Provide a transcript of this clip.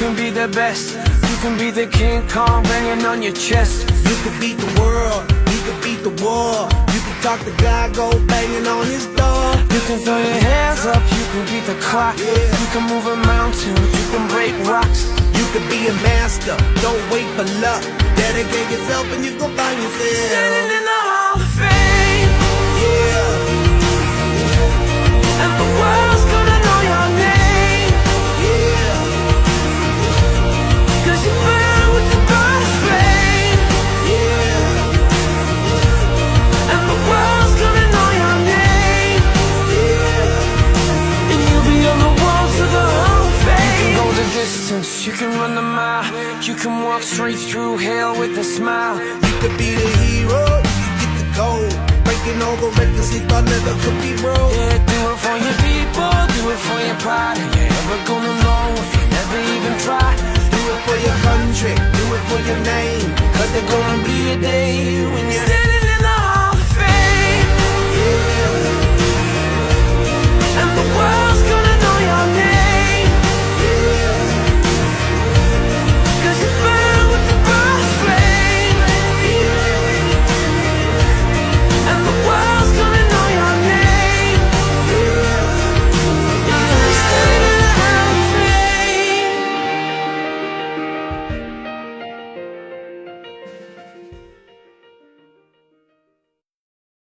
can be the best. You can be the King Kong banging on your chest. You can beat the world, you can beat the war. You can talk to God, go banging on his door. You can throw your hands up, you can beat the clock. You can move a mountain, you can break rocks. You can be a master, don't wait for luck. Dedicate yourself and you gon' find yourself Standing in the Hall of Fame. Yeah, And the world's gonna know your name. yeah, 'Cause you burn with the brightest flame. yeah, And the world's gonna know your name. yeah. And you'll be on the walls of the Hall of Fame. You can go the distance, you can run the mile. You can walk straight through hell with a smile. You could be the hero, you can get the gold. Breaking all the records he thought never could be broke. Yeah, do it for your people, do it for your pride. Are you ever gonna know if you never even try? Do it for your country, do it for your name. 'Cause there's gonna be a day when you're